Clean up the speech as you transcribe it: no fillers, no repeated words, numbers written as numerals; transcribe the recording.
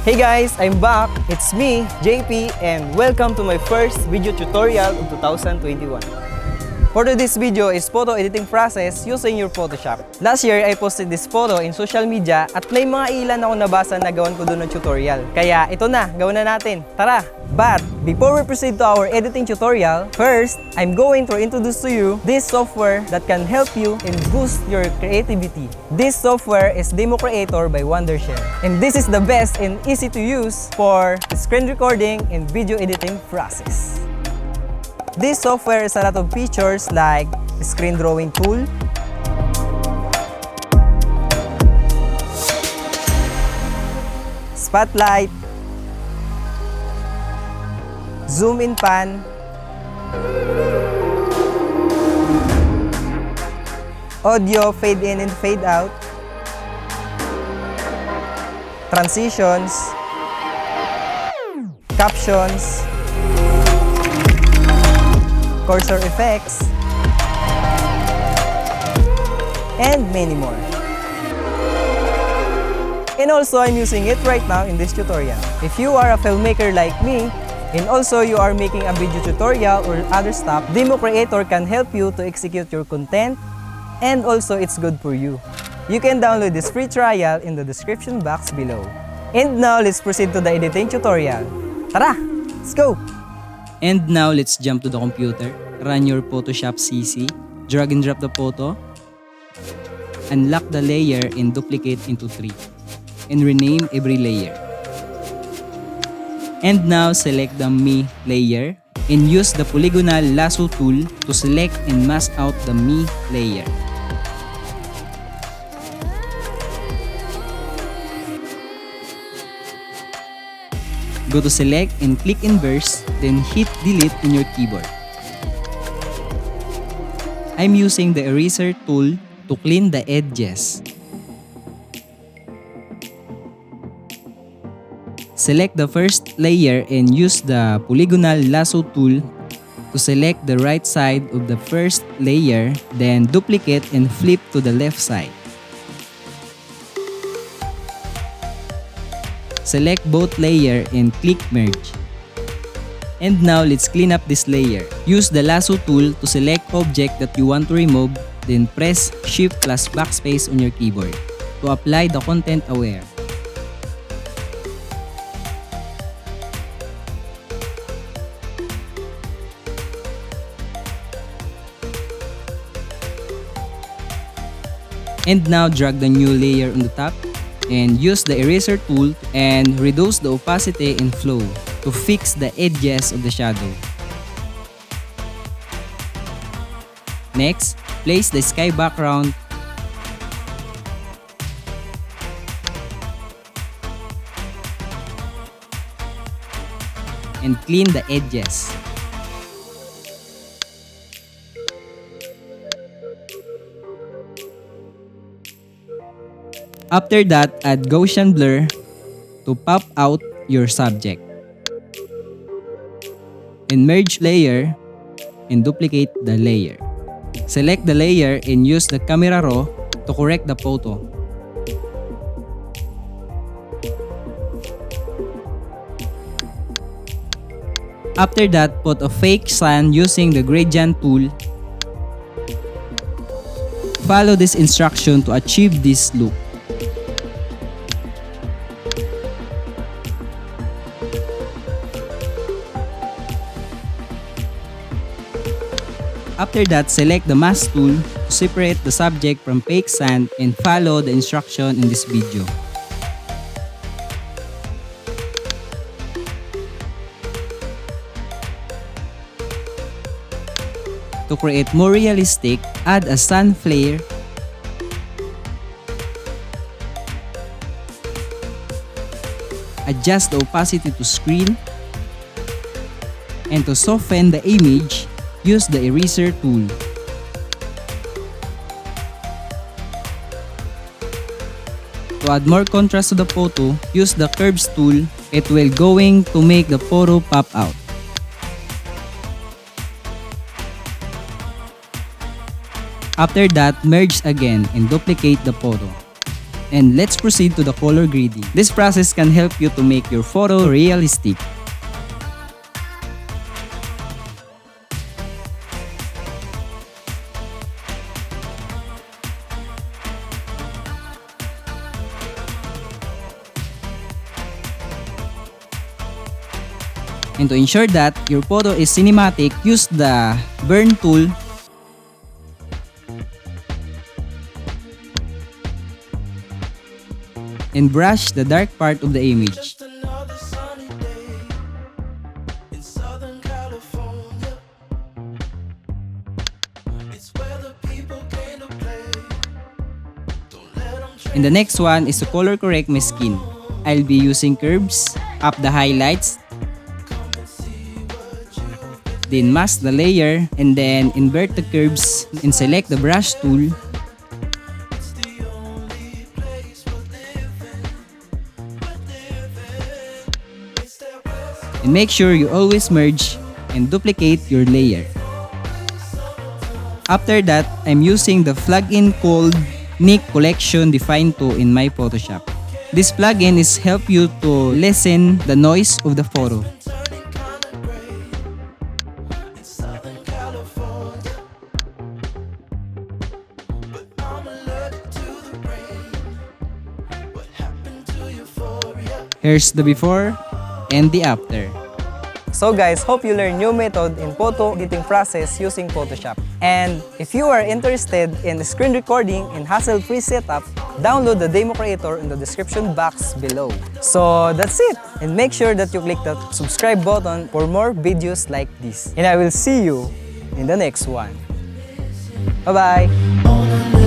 Hey guys, I'm back. It's me, JP, and welcome to my first video tutorial of 2021. For today's video is photo editing process using your Photoshop. Last year, I posted this photo in social media at may mga ilan ako nabasa na gawan ko doon ng tutorial. Kaya ito na, gawin na natin. Tara! But before we proceed to our editing tutorial, first, I'm going to introduce to you this software that can help you and boost your creativity. This software is DemoCreator by Wondershare. And this is the best and easy to use for screen recording and video editing process. This software has a lot of features like screen drawing tool, spotlight, zoom in pan, audio fade in and fade out, transitions, captions, cursor effects, and many more. And also, I'm using it right now in this tutorial. If you are a filmmaker like me, and also you are making a video tutorial or other stuff, DemoCreator can help you to execute your content, and also it's good for you. You can download this free trial in the description box below. And now, let's proceed to the editing tutorial. Tara! Let's go! And now, let's jump to the computer, run your Photoshop CC, drag and drop the photo, unlock the layer and duplicate into 3, and rename every layer. And now, select the Me layer and use the polygonal lasso tool to select and mask out the Me layer. Go to select and click inverse, then hit delete in your keyboard. I'm using the eraser tool to clean the edges. Select the first layer and use the polygonal lasso tool to select the right side of the first layer, then duplicate and flip to the left side. Select both layer and click merge. And now let's clean up this layer. Use the lasso tool to select object that you want to remove, then press Shift plus backspace on your keyboard to apply the content aware. And now drag the new layer on the top and use the eraser tool and reduce the opacity and flow to fix the edges of the shadow. Next, place the sky background and clean the edges. After that, add Gaussian blur to pop out your subject. And merge layer and duplicate the layer. Select the layer and use the camera raw to correct the photo. After that, put a fake sun using the gradient tool. Follow this instruction to achieve this look. After that, select the mask tool to separate the subject from fake sand and follow the instruction in this video. To create more realistic, add a sun flare, adjust the opacity to screen, and to soften the image, use the eraser tool. To add more contrast to the photo, use the curves tool. It will going to make the photo pop out. After that, merge again and duplicate the photo. And let's proceed to the color grading. This process can help you to make your photo realistic. And to ensure that your photo is cinematic, use the burn tool and brush the dark part of the image. And the next one is to color correct my skin. I'll be using curves, up the highlights, then mask the layer, and then invert the curves and select the brush tool. And make sure you always merge and duplicate your layer. After that, I'm using the plugin called Nick Collection Define 2 in my Photoshop. This plugin is help you to lessen the noise of the photo. Here's the before and the after. So guys, hope you learned new method in photo editing process using Photoshop. And if you are interested in screen recording and hassle-free setup, download the DemoCreator in the description box below. So that's it. And make sure that you click the subscribe button for more videos like this. And I will see you in the next one. Bye-bye!